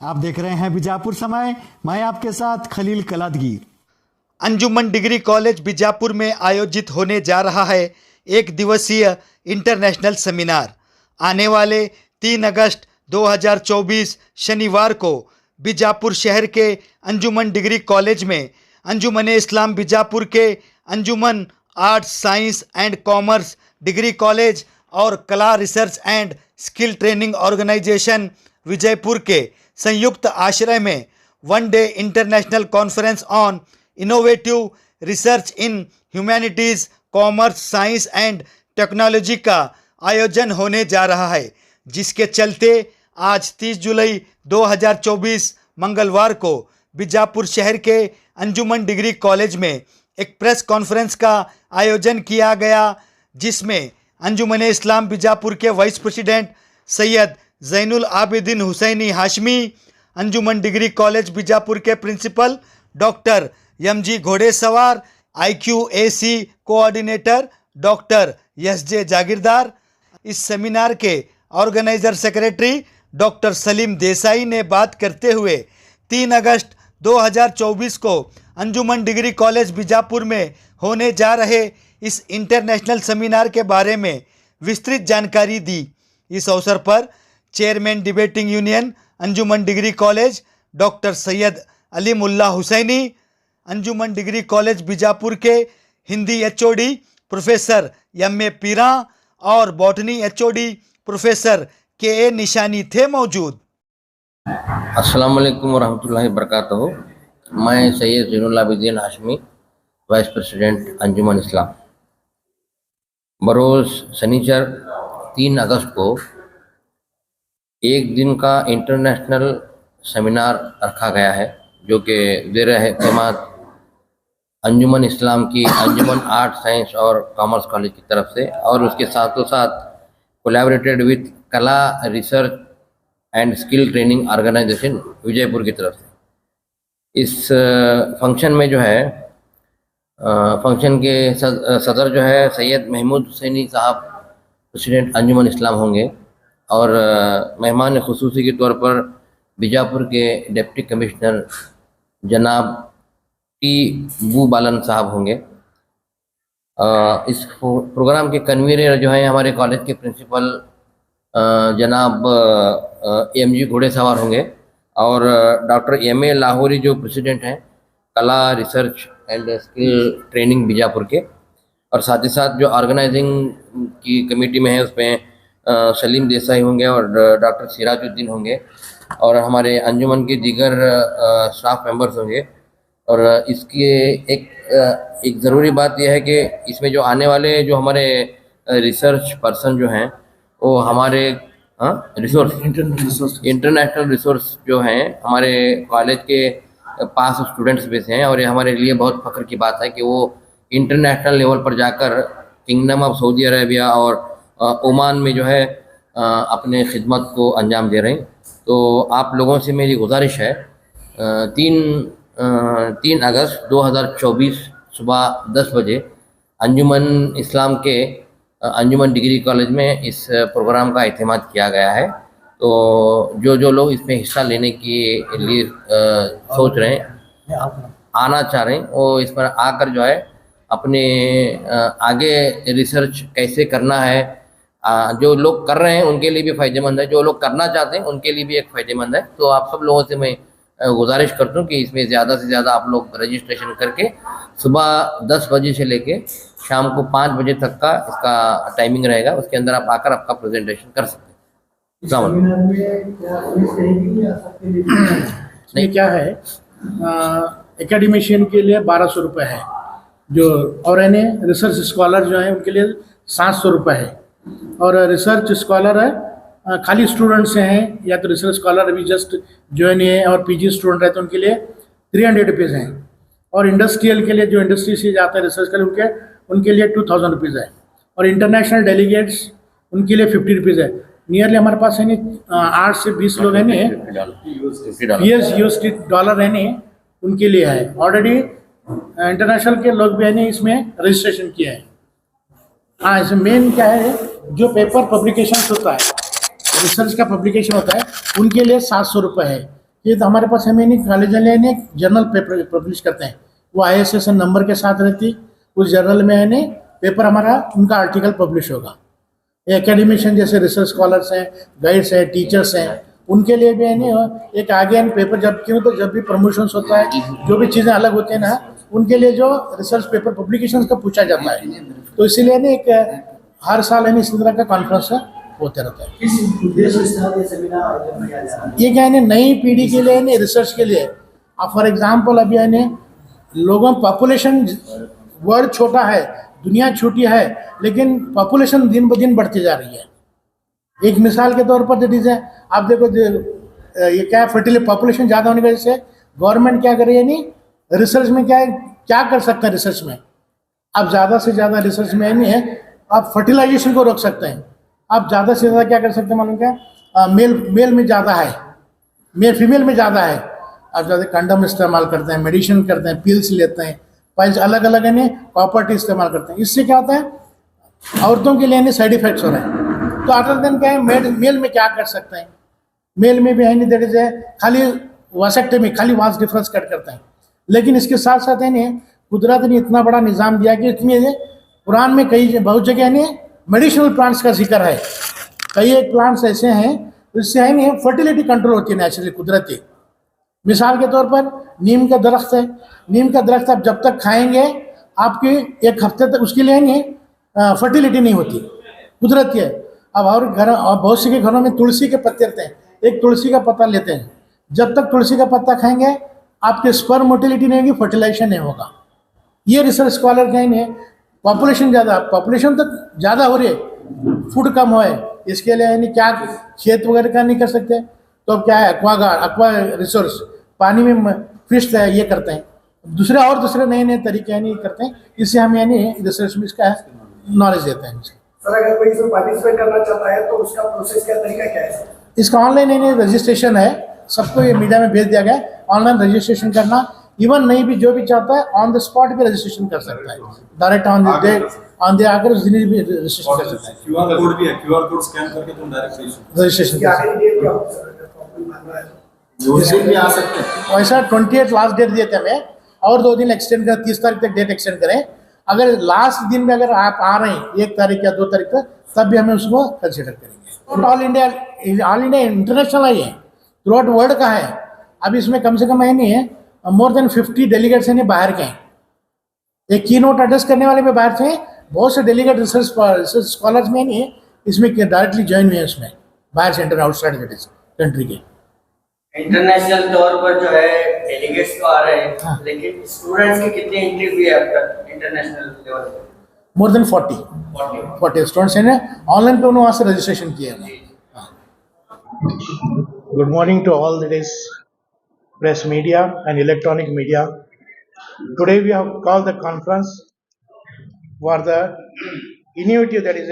आप देख रहे हैं बीजापुर समय। मैं आपके साथ खलील कलादगीर। अंजुमन डिग्री कॉलेज बीजापुर में आयोजित होने जा रहा है एक दिवसीय इंटरनेशनल सेमिनार। आने वाले 3 अगस्त 2024 शनिवार को बीजापुर शहर के अंजुमन डिग्री कॉलेज में अंजुमन इस्लाम बीजापुर के Anjuman arts science and commerce degree college और कला research and skill training organisation Vijaypur के संयुक्त आश्रय में 1 day international conference on innovative research in humanities commerce science and technology का आयोजन होने जा रहा है, जिसके चलते आज 30 जुलाई 2024 मंगलवार को बीजापुर शहर के अंजुमन डिग्री कॉलेज में एक प्रेस कॉन्फ्रेंस का आयोजन किया गया, जिसमें अंजुमन इस्लाम बीजापुर के vice president Syed Zainul Abidin Hussaini Hashmi, Anjuman degree college Bijapur के principal doctor M G Ghodeswar, IQAC coordinator doctor SJ Jagirdar, इस सेमिनार के organiser secretary doctor Salim Desai ने बात करते हुए 3 अगस्त 2024 को अंजुमन डिग्री कॉलेज बीजापुर में होने जा रहे इस इंटरनेशनल सेमिनार के बारे में विस्तृत जानकारी दी। इस अवसर पर chairman debating union Anjuman degree college doctor Syed Alimulla Hussaini, Anjuman degree college Bijapur के हिंदी HOD प्रोफेसर MA पीरा और बॉटनी HOD प्रोफेसर KA निशानी थे मौजूद। अस्सलाम वालेकुम वरहमतुल्लाहि वबरकातुहू। मैं सैयद ज़ैनुल आबिदीन हाशमी, वाइस प्रेसिडेंट अंजुमन इस्लाम। बरोज़ शनिचर 3 अगस्त को एक दिन का इंटरनेशनल सेमिनार रखा गया है, जो कि ज़ेर एहतमाद अंजुमन इस्लाम की अंजुमन आर्ट साइंस और कॉमर्स कॉलेज की तरफ से और उसके साथों साथ collaborated with Kala research and skill training organisation Vijayapur की तरफ से। इस फंक्शन में जो है फंक्शन के सदर जो है सैयद महमूद हुसैनी साहब, प्रेसिडेंट अंजुमन इस्लाम होंगे और मेहमान खुसूसी के तौर पर बीजापुर के डिप्टी कमिश्नर जनाब T बू बालन साहब होंगे। इस प्रोग्राम के कन्वीनर जो हैं हमारे कॉलेज के प्रिंसिपल जनाब MG घोड़ेसवार होंगे और डॉक्टर MA लाहौरी जो प्रेसिडेंट हैं कला research and skill training Bijapur के, और साथ ही साथ जो ऑर्गेनाइजिंग की कमेटी में है उसमें सलीम देसाई होंगे और डॉक्टर सिराजुद्दीन होंगे और हमारे अंजुमन के दीगर स्टाफ मेंबर्स होंगे। और इसकी एक ज़रूरी बात यह है कि इसमें जो आने वाले जो हमारे रिसर्च पर्सन जो हैं वो हमारे इंटरनेशनल रिसोर्स जो हैं हमारे कॉलेज के पास स्टूडेंट्स भी हैं, और ये हमारे लिए बहुत फ़ख्र की बात है कि वो इंटरनेशनल लेवल पर जाकर किंगडम ऑफ सऊदी अरेबिया और ओमान में जो है अपने खिदमत को अंजाम दे रहे हैं। तो आप लोगों से मेरी गुजारिश है 3 अगस्त 2024 सुबह 10 बजे अंजुमन इस्लाम के अंजुमन डिग्री कॉलेज में इस प्रोग्राम का एहतमाद किया गया है। तो जो लोग इसमें हिस्सा लेने के लिए सोच रहे हैं, आना चाह रहे हैं, वो इस पर आकर जो है अपने आगे रिसर्च कैसे करना है, जो लोग कर रहे हैं उनके लिए भी फ़ायदेमंद है, जो लोग करना चाहते हैं उनके लिए भी एक फ़ायदेमंद है। तो आप सब लोगों से मैं गुजारिश करता हूँ कि इसमें ज़्यादा से ज़्यादा आप लोग रजिस्ट्रेशन करके सुबह 10 बजे से लेके शाम को 5 बजे तक का इसका टाइमिंग रहेगा, उसके अंदर आप आकर आपका प्रेजेंटेशन कर सकते हैं। नहीं क्या है, एकेडमिशियन के लिए 1200 रुपये है, जो और रिसर्च स्कॉलर जो हैं उनके लिए 700 रुपये है, और रिसर्च स्कॉलर है खाली स्टूडेंट से हैं या तो रिसर्च स्कॉलर अभी जस्ट ज्वाइन है और PG स्टूडेंट है तो उनके लिए 300 रुपीज़ हैं, और इंडस्ट्रियल के लिए जो इंडस्ट्री से जाते हैं रिसर्च के लिए उनके लिए 2000 रुपीज़ है, और इंटरनेशनल डेलीगेट्स उनके लिए 50 रुपीज़ है। नियरली हमारे पास है नहीं 8 से 20 लोग हैं नहीं USD डॉलर है नहीं उनके लिए है। ऑलरेडी इंटरनेशनल के लोग भी है नहीं इसमें रजिस्ट्रेशन किया है। हाँ, इसमें मेन क्या है, जो पेपर पब्लिकेशन होता है, रिसर्च का पब्लिकेशन होता है, उनके लिए 700 रुपये है। ये तो हमारे पास हमें नहीं, कॉलेज वाले ने जर्नल पेपर पब्लिश करते हैं, वो ISSN नंबर के साथ रहती, उस जर्नल में है नहीं पेपर हमारा, उनका आर्टिकल पब्लिश होगा। एकेडमिशियन जैसे रिसर्च स्कॉलर्स हैं, गाइड्स हैं, टीचर्स हैं, उनके लिए भी है नहीं एक आगे पेपर, जब क्यों तो जब भी प्रमोशंस होता है, जो भी चीज़ें अलग होती हैं ना, उनके लिए जो रिसर्च पेपर पब्लिकेशंस का पूछा जाता है, तो इसीलिए नहीं एक हर साल है इसी तरह का कॉन्फ्रेंस होते रहता है। ये क्या है नई पीढ़ी के लिए नहीं, रिसर्च के लिए। अब फॉर एग्जांपल अभी है लोगों पॉपुलेशन, वर्ल्ड छोटा है, दुनिया छोटी है, लेकिन पॉपुलेशन दिन ब दिन बढ़ती जा रही है। एक मिसाल के तौर पर दैट इज आप देखो ये क्या फर्टिलिटी, पॉपुलेशन ज़्यादा होने की वजह से गवर्नमेंट क्या कर रही है नहीं, रिसर्च में क्या कर सकते हैं रिसर्च में, आप ज़्यादा से ज़्यादा रिसर्च में नहीं है, आप फर्टिलाइजेशन को रोक सकते हैं, आप ज़्यादा से ज़्यादा क्या कर सकते हैं मालूम क्या, मेल में ज़्यादा है, फीमेल में ज़्यादा है, आप ज़्यादा कंडम इस्तेमाल करते हैं, मेडिसिन करते हैं, पिल्स लेते हैं, पाइल्स अलग अलग है प्रॉपर्टी इस्तेमाल करते हैं, इससे क्या होता है औरतों के लिए साइड इफेक्ट्स हो रहे हैं। तो अदर देन क्या है मेल में क्या कर सकते हैं, मेल में भी है नहीं दैट इज खाली वासेक्टमी, खाली वास डिफरेंस कट करते हैं, लेकिन इसके साथ साथ है नहीं कुदरत ने इतना बड़ा निज़ाम दिया कि इसमें कुरान में कई बहुत जगह है मेडिसिनल प्लांट्स का जिक्र है, कई एक प्लांट्स ऐसे हैं इससे है नहीं फर्टिलिटी कंट्रोल होती है नेचुरली, कुदरती। मिसाल के तौर पर नीम का दरख्त है, नीम का दरख्त आप जब तक खाएंगे आपके एक हफ्ते तक उसके लिए नहीं फर्टिलिटी नहीं होती, कुदरती है। अब और बहुत से के घरों में तुलसी के पत्ते रहते हैं, एक तुलसी का पत्ता लेते हैं, जब तक तुलसी का पत्ता खाएंगे आपके स्पर्म मोटिलिटी नहीं होगी, फर्टिलाइजेशन नहीं होगा। ये रिसर्च स्कॉलर कहेंगे पॉपुलेशन तक ज़्यादा हो रही है, फूड कम हो है, इसके लिए यानी क्या खेत वगैरह का नहीं कर सकते, तो अब क्या है एक्वा रिसोर्स, पानी में फिश ये करते हैं, दूसरे नए तरीके यानी करते हैं, इससे हम यानी रिसर्च में इसका नॉलेज देते हैं। सर अगर कोई इसमें पार्टिसिपेट करना चाहता है तो उसका प्रोसेस क्या तरीका क्या है? इसका ऑनलाइन रजिस्ट्रेशन है, सबको ये मीडिया में भेज दिया गया, ऑनलाइन रजिस्ट्रेशन करना, इवन नहीं भी जो भी चाहता है ऑन द स्पॉट भी रजिस्ट्रेशन कर सकता है, डायरेक्ट ऑन द आकर उस दिन भी रजिस्ट्रेशन कर सकता है। क्यूआर कोड भी है, क्यूआर कोड स्कैन करके तुम डायरेक्ट रजिस्ट्रेशन कर सकते आखिरी डेट क्या होगा सर अगर प्रॉब्लम मान रहा है तो? भी आ सकते हैं। वैसा 28 लास्ट डेट दिए थे हमें, और 2 दिन एक्सटेंड करें, 30 तारीख तक डेट एक्सटेंड करें। अगर लास्ट दिन में अगर आप आ रहे हैं 1 तारीख या 2 तारीख तक, तब भी हमें उसको कंसिडर करेंगे। ऑल इंडिया इंटरनेशनल है, ये थ्रू आउट वर्ल्ड का है। अब इसमें कम से कम है नहीं है मोर देन 50 डेलीगेट्स हैं बाहर के हैं, एक की नोट एड्रेस करने वाले भी बाहर से, बहुत से डेलीगेट रिसर्च स्कॉलर्स में नहीं है इसमें डायरेक्टली ज्वाइन हुए हैं, इसमें बाहर सेंटर आउटसाइड कंट्री के। इंटरनेशनल तौर पर जो है डेलीगेट्स तो आ रहे हैं, हाँ। लेकिन स्टूडेंट्स की कितनी एंट्री हुई है अब तक इंटरनेशनल लेवल पे? मोर देन 40 स्टूडेंट्स हैं, ऑनलाइन पे उन्होंने वहाँ से रजिस्ट्रेशन किया है। Good morning to all this press media and electronic media. Today we have called the conference for the innovative, that is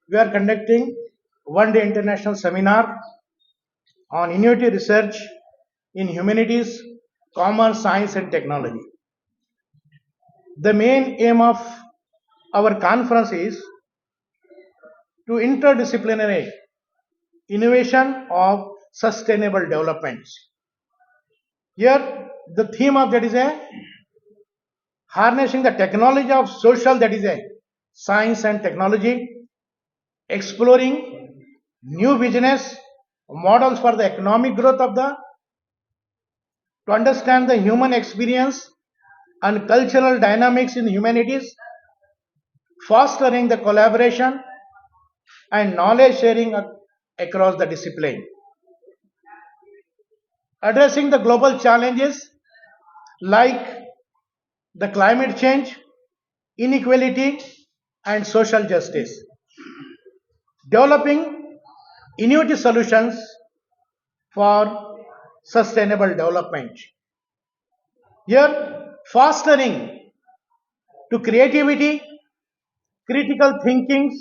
we are conducting one-day international seminar on innovative research in humanities, commerce, science and technology. The main aim of our conference is to interdisciplinary innovation of sustainable developments. Here the theme of that is harnessing the technology of social, that is science and technology, exploring new business models for the economic growth of to understand the human experience and cultural dynamics in humanities, fostering the collaboration and knowledge sharing across the discipline, addressing the global challenges like the climate change, inequality and social justice, developing innovative solutions for sustainable development. Here fostering to creativity, critical thinking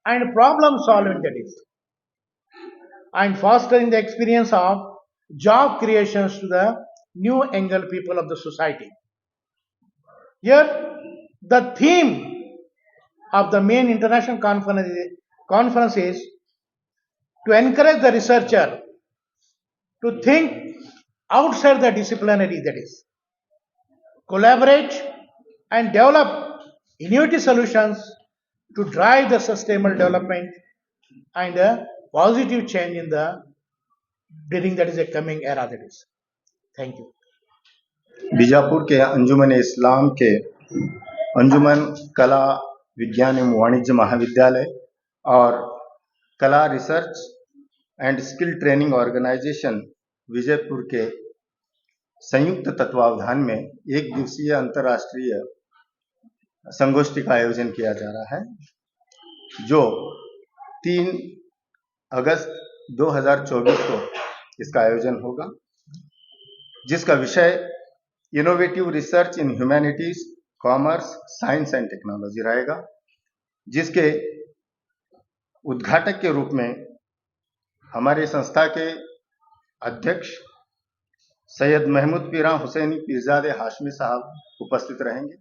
and problem solving, that is, and fostering the experience of job creations to the new younger people of the society. Here the theme of the main international conference is to encourage the researcher to think outside the disciplinary, that is, collaborate and develop innovative solutions to drive the sustainable development and a positive change in the during that is a coming era, that is. Thank you. Bijapur के अंजुमन इस्लाम के अंजुमन कला विज्ञान एवं वाणिज्य महाविद्यालय और कला research and skill training organisation Vijaypur के संयुक्त तत्वावधान में एक दिवसीय अंतर्राष्ट्रीय संगोष्ठी का आयोजन किया जा रहा है, जो 3 अगस्त 2024 को इसका आयोजन होगा, जिसका विषय innovative research in humanities, commerce, science and technology रहेगा, जिसके उद्घाटक के रूप में हमारे संस्था के अध्यक्ष सैयद महमूद पीरा हुसैनी पीरजादे हाशमी साहब उपस्थित रहेंगे।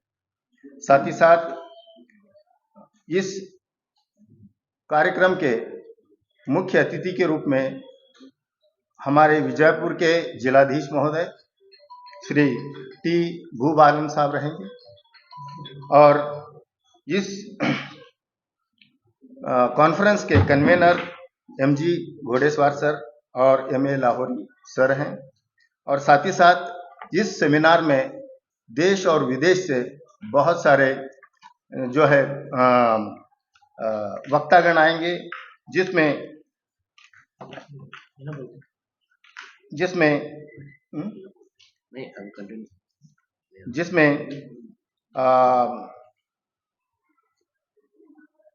साथ ही साथ इस कार्यक्रम के मुख्य अतिथि के रूप में हमारे विजयपुर के जिलाधीश महोदय श्री टी भूबालन साहब रहेंगे और इस कॉन्फ्रेंस के कन्वेनर एमजी घोडेस्वार सर और एमए लाहौरी सर हैं और साथ ही साथ इस सेमिनार में देश और विदेश से बहुत सारे जो है वक्तागण आएंगे, जिसमें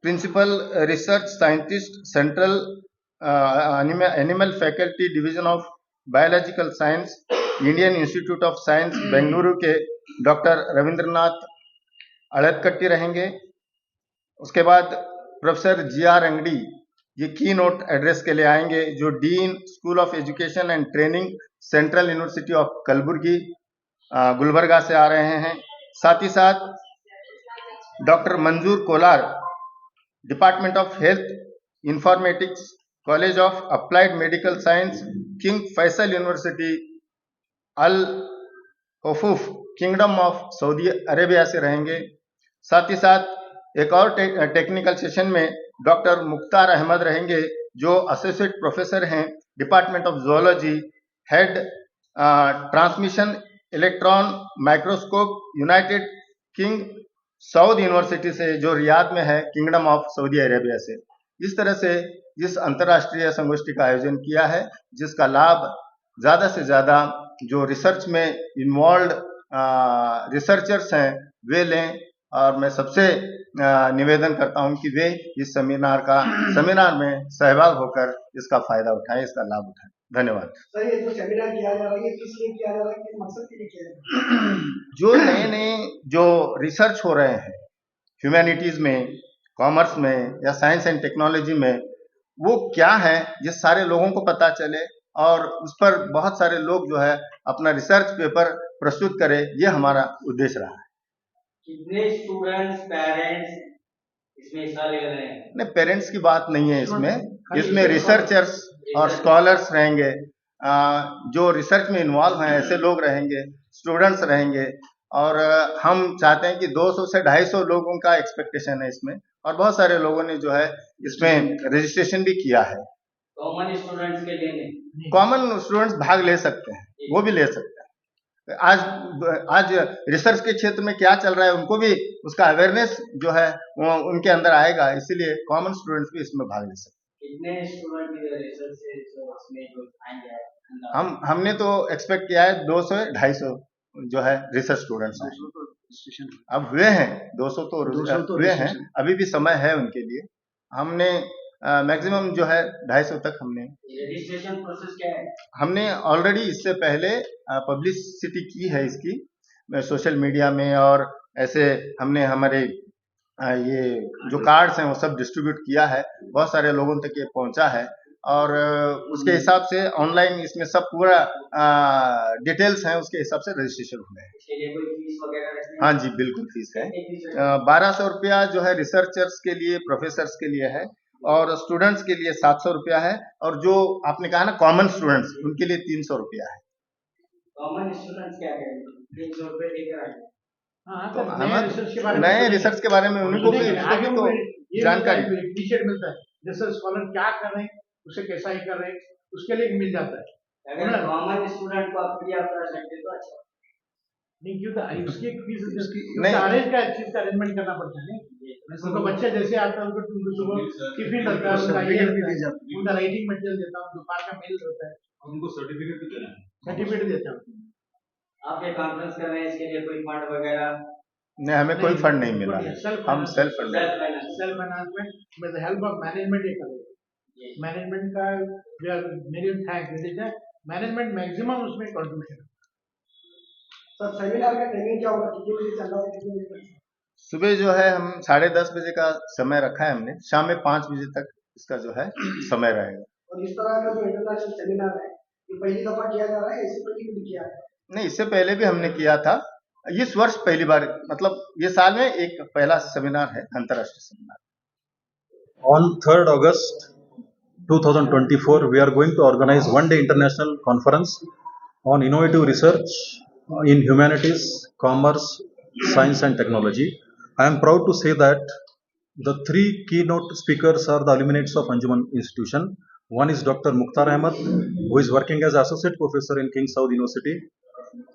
principal research scientist central animal faculty division of biological science Indian institute of science Bengaluru के डॉक्टर रविंद्रनाथ अड़तकट्टी रहेंगे। उसके बाद प्रोफेसर GR अंगड़ी ये की नोट एड्रेस के लिए आएंगे, जो dean school of education and training Central University of Kalaburagi Gulbarga से आ रहे हैं। साथ ही साथ doctor Manzoor Kolar department of health informatics college of applied medical science King Faisal University Al Hofuf Kingdom of Saudi Arabia से रहेंगे। साथ ही साथ एक और टेक्निकल सेशन में डॉक्टर मुख्तार अहमद रहेंगे, जो एसोसिएट प्रोफेसर हैं department of zoology, head transmission electron microscope United king Saud university से, जो रियाद में है, किंगडम ऑफ सऊदी अरेबिया से। इस तरह से इस अंतर्राष्ट्रीय संगोष्ठी का आयोजन किया है, जिसका लाभ ज़्यादा से ज़्यादा जो रिसर्च में इन्वॉल्व रिसर्चर्स हैं वे लें, और मैं सबसे निवेदन करता हूं कि वे इस सेमिनार में सहभाग होकर इसका फायदा उठाएं, इसका लाभ उठाएं। धन्यवाद। सर, ये जो सेमिनार किया जा रहा है, ये किस लिए किया जा रहा है, किस मकसद के लिए किया जा रहा है? जो नए जो रिसर्च हो रहे हैं ह्यूमैनिटीज में, कॉमर्स में या साइंस एंड टेक्नोलॉजी में, वो क्या है ये सारे लोगों को पता चले और उस पर बहुत सारे लोग जो है अपना रिसर्च पेपर प्रस्तुत करें, ये हमारा उद्देश्य रहा है। कितने स्टूडेंट्स, पेरेंट्स इसमें हिस्सा ले रहे हैं? नहीं, पेरेंट्स की बात नहीं है इसमें रिसर्चर्स और स्कॉलर्स रहेंगे, जो रिसर्च में इन्वॉल्व हैं ऐसे लोग रहेंगे, स्टूडेंट्स रहेंगे, और हम चाहते हैं कि 200 से 250 लोगों का एक्सपेक्टेशन है इसमें, और बहुत सारे लोगों ने जो है इसमें रजिस्ट्रेशन भी किया है। कॉमन स्टूडेंट्स के लिए नहीं? कॉमन स्टूडेंट्स भाग ले सकते हैं, वो भी ले सकते हैं। आज रिसर्च के क्षेत्र में क्या चल रहा है उनको भी उसका अवेयरनेस जो है वो उनके अंदर आएगा, इसीलिए कॉमन स्टूडेंट्स भी इसमें भाग ले सकते हैं। कितने स्टूडेंट रिसर्च से इसमें जो आएंगे? हमने तो एक्सपेक्ट किया है 200 से 250 जो है रिसर्च स्टूडेंट्स हैं। अब हुए हैं 200 तो हुए हैं, अभी भी समय है उनके लिए। हमने मैक्सिमम जो है 250 तक हमने रजिस्ट्रेशन प्रोसेस क्या है? हमने ऑलरेडी इससे पहले पब्लिसिटी की है इसकी सोशल मीडिया में, और ऐसे हमने हमारे ये जो कार्ड्स हैं वो सब डिस्ट्रीब्यूट किया है, बहुत सारे लोगों तक ये पहुंचा है, और उसके हिसाब से ऑनलाइन इसमें सब पूरा डिटेल्स हैं, उसके हिसाब से रजिस्ट्रेशन हुआ है। इसके लिए कोई फीस वगैरह? हाँ जी, बिल्कुल फीस है। 1200 रुपया जो है रिसर्चर्स के लिए, प्रोफेसर्स के लिए है, और स्टूडेंट्स के लिए 700 रुपया है, और जो आपने कहा ना कॉमन स्टूडेंट्स, उनके लिए 300 रुपया है। कॉमन स्टूडेंट्स क्या करेंगे? 300 रुपए लेकर आए। हाँ, तो तो हम नए रिसर्च के बारे में नए रिसर्च के बारे में उनको भी आगे तो ये जानकारी इनिशिएट मिलता है, रिसर्च स्कॉलर क्या कर रहे हैं, उसे कैसा ही कर रहे हैं, उसके लिए मिल जाता है। अगर कॉमन स्टूडेंट को आप फ्री आप कर सकते तो अच्छा। नहीं क्यों था उसकी फीस नहीं। अरेंज का चीज का अरेंजमेंट करना पड़ता है। उनको बच्चे जैसे आते हैं उनको सुबह टिफिन रहता है, उनका ये रहता है, उनका राइटिंग मटेरियल देता हूँ, दोपहर का मेल रहता है, उनको सर्टिफिकेट भी देना है। सर्टिफिकेट देता हूँ। आप ये कॉन्फ्रेंस कर रहे हैं, इसके लिए कोई फंड वगैरह? नहीं, हमें कोई फंड नहीं मिला है, हम self fund. Self financement with the help of management ये करेंगे। मैनेजमेंट का we are very thank, management maximum उसमें कंट्रीब्यूशन। सर सेमिनार का टाइमिंग क्या होगा, कितने बजे चल रहा है, कितने बजे तक? सुबह जो है हम 10:30 बजे का समय रखा है हमने, शाम में 5 बजे तक इसका जो है समय रहेगा। और इस तरह का जो इंटरनेशनल सेमिनार है, ये पहली दफा किया जा रहा है, इससे पहले भी किया है? नहीं, इससे पहले भी हमने किया था, इस वर्ष पहली बार, मतलब ये साल में एक पहला सेमिनार है, अंतर्राष्ट्रीय seminar. On 3rd August 2024, we are going to organize one-day international conference on innovative research in humanities, commerce, science and technology. I am proud to say that the three keynote speakers are the alumni of Anjuman Institution. One is Dr. Mukhtar Ahmed, who is working as Associate Professor in King Saud University,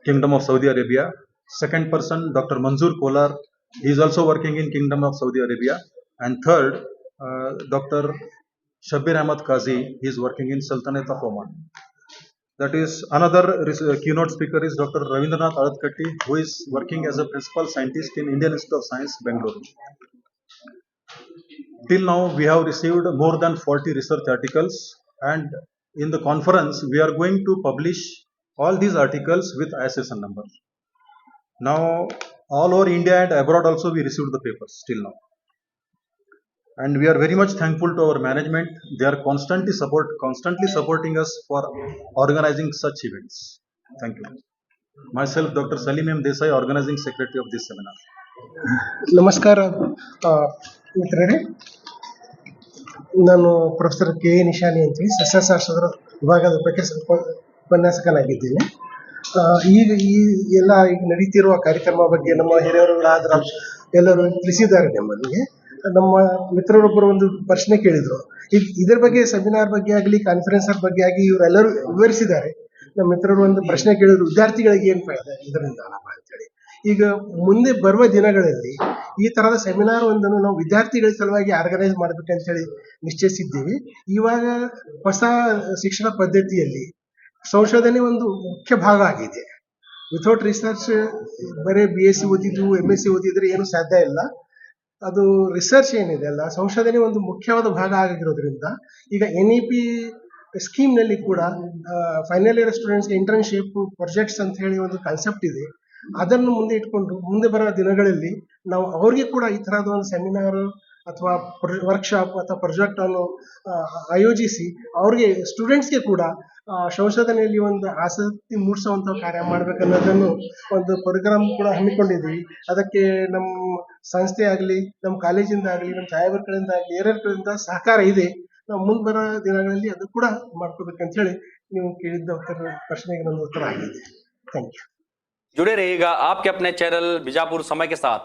Kingdom of Saudi Arabia. Second person, Dr. Manzoor Kolar, he is also working in Kingdom of Saudi Arabia. And third, Dr. Shabir Ahmad Qazi, he is working in Sultanate of Oman. That is another keynote speaker is Dr. Ravindranath Aradkatti, who is working as a principal scientist in Indian Institute of Science, Bangalore. Till now, we have received more than 40 research articles, and in the conference, we are going to publish all these articles with ISSN number. Now, all over India and abroad also, we received the papers till now. And we are very much thankful to our management. They are constantly supporting us for organizing such events. Thank you. Myself, Dr. Salim M. Desai, organizing secretary of this seminar. ನಮಸ್ಕಾರ ಮಿತ್ರರೇ, ನಾನು professor K A ನಿಶಾನಿ ಅಂತೇಳಿ ಸಸ್ಯಶಾಸ್ತ್ರದ ವಿಭಾಗದ ಉಪನ್ಯಾಸಕನಾಗಿದ್ದೇನೆ. ಈಗ ಈಗ ನಡೀತಿರುವ ಕಾರ್ಯಕ್ರಮ ಬಗ್ಗೆ ನಮ್ಮ ಹಿರಿಯರುಗಳಾದ ಎಲ್ಲರೂ ತಿಳಿಸಿದ್ದಾರೆ. ನಮ್ಮಲ್ಲಿಗೆ ನಮ್ಮ ಮಿತ್ರರೊಬ್ಬರು ಒಂದು ಪ್ರಶ್ನೆ ಕೇಳಿದರು, ಈಗ ಇದರ ಬಗ್ಗೆ ಸೆಮಿನಾರ್ ಬಗ್ಗೆ ಆಗಲಿ ಕಾನ್ಫರೆನ್ಸ್ ಬಗ್ಗೆ ಆಗಿ ಇವರೆಲ್ಲರೂ ವಿವರಿಸಿದ್ದಾರೆ. ನಮ್ಮ ಮಿತ್ರರು ಒಂದು ಪ್ರಶ್ನೆ ಕೇಳಿದ್ರು, ವಿದ್ಯಾರ್ಥಿಗಳಿಗೆ ಏನು ಫಾಯ್ದೆ ಇದರಿಂದ ಅಂತೇಳಿ. ಈಗ ಮುಂದೆ ಬರುವ ದಿನಗಳಲ್ಲಿ ಈ ತರಹದ ಸೆಮಿನಾರ್ ಒಂದನ್ನು ನಾವು ವಿದ್ಯಾರ್ಥಿಗಳ ಸಲುವಾಗಿ ಆರ್ಗನೈಸ್ ಮಾಡಬೇಕಂತೇಳಿ ನಿಶ್ಚಯಿಸಿದ್ದೀವಿ. ಇವಾಗ ಹೊಸ ಶಿಕ್ಷಣ ಪದ್ಧತಿಯಲ್ಲಿ ಸಂಶೋಧನೆ ಒಂದು ಮುಖ್ಯ ಭಾಗ ಆಗಿದೆ. ವಿಥೌಟ್ ರಿಸರ್ಚ್ ಬರೀ BSc ಓದಿದ್ದು MSc ಓದಿದ್ರೆ ಏನು ಸಾಧ್ಯ ಇಲ್ಲ. ಅದು ರಿಸರ್ಚ್ ಏನಿದೆ ಅಲ್ಲ, ಸಂಶೋಧನೆ ಒಂದು ಮುಖ್ಯವಾದ ಭಾಗ ಆಗಿರೋದ್ರಿಂದ ಈಗ NEP ಸ್ಕೀಮ್ನಲ್ಲಿ ಕೂಡ ಫೈನಲ್ ಇಯರ್ ಸ್ಟೂಡೆಂಟ್ಸ್ಗೆ ಇಂಟರ್ನ್ಶಿಪ್ ಪ್ರಾಜೆಕ್ಟ್ಸ್ ಅಂತ ಹೇಳಿ ಒಂದು ಕಾನ್ಸೆಪ್ಟ್ ಇದೆ. ಅದನ್ನು ಮುಂದೆ ಇಟ್ಕೊಂಡು ಮುಂದೆ ಬರೋ ದಿನಗಳಲ್ಲಿ ನಾವು ಅವ್ರಿಗೆ ಕೂಡ ಈ ಥರದ ಒಂದು ಸೆಮಿನಾರ್ ಅಥವಾ ವರ್ಕ್ಶಾಪ್ ಅಥವಾ ಪ್ರಾಜೆಕ್ಟ್ ಅನ್ನು ಆಯೋಜಿಸಿ ಅವ್ರಿಗೆ ಸ್ಟೂಡೆಂಟ್ಸ್ಗೆ ಕೂಡ ಸಂಶೋಧನೆಯಲ್ಲಿ ಒಂದು ಆಸಕ್ತಿ ಮೂಡಿಸುವಂಥ ಕಾರ್ಯ ಮಾಡಬೇಕನ್ನೋದನ್ನು ಒಂದು ಪ್ರೋಗ್ರಾಮ್ ಕೂಡ ಹಮ್ಮಿಕೊಂಡಿದ್ದೀವಿ. ಅದಕ್ಕೆ ನಮ್ಮ ಸಂಸ್ಥೆ ಆಗಲಿ, ನಮ್ಮ ಕಾಲೇಜಿಂದ ಆಗಲಿ, ನಮ್ಮ ಛಾಯಾವಾರ ಕಡೆಯಿಂದ ಆಗಲಿ, ಯಾರ್ಯಾರ ಕಡೆಯಿಂದ ಸಹಕಾರ ಇದೆ. ನಾವು ಮುಂದೆ ಬರೋ ದಿನಗಳಲ್ಲಿ ಅದು ಕೂಡ ಮಾಡ್ಕೋಬೇಕಂತ ಹೇಳಿ ನೀವು ಕೇಳಿದ್ದ ಪ್ರಶ್ನೆಗೆ ನನ್ನ ಉತ್ತರ ಆಗಿದೆ. Thank you. जुड़े रहिएगा आपके अपने चैनल बीजापुर समय के साथ।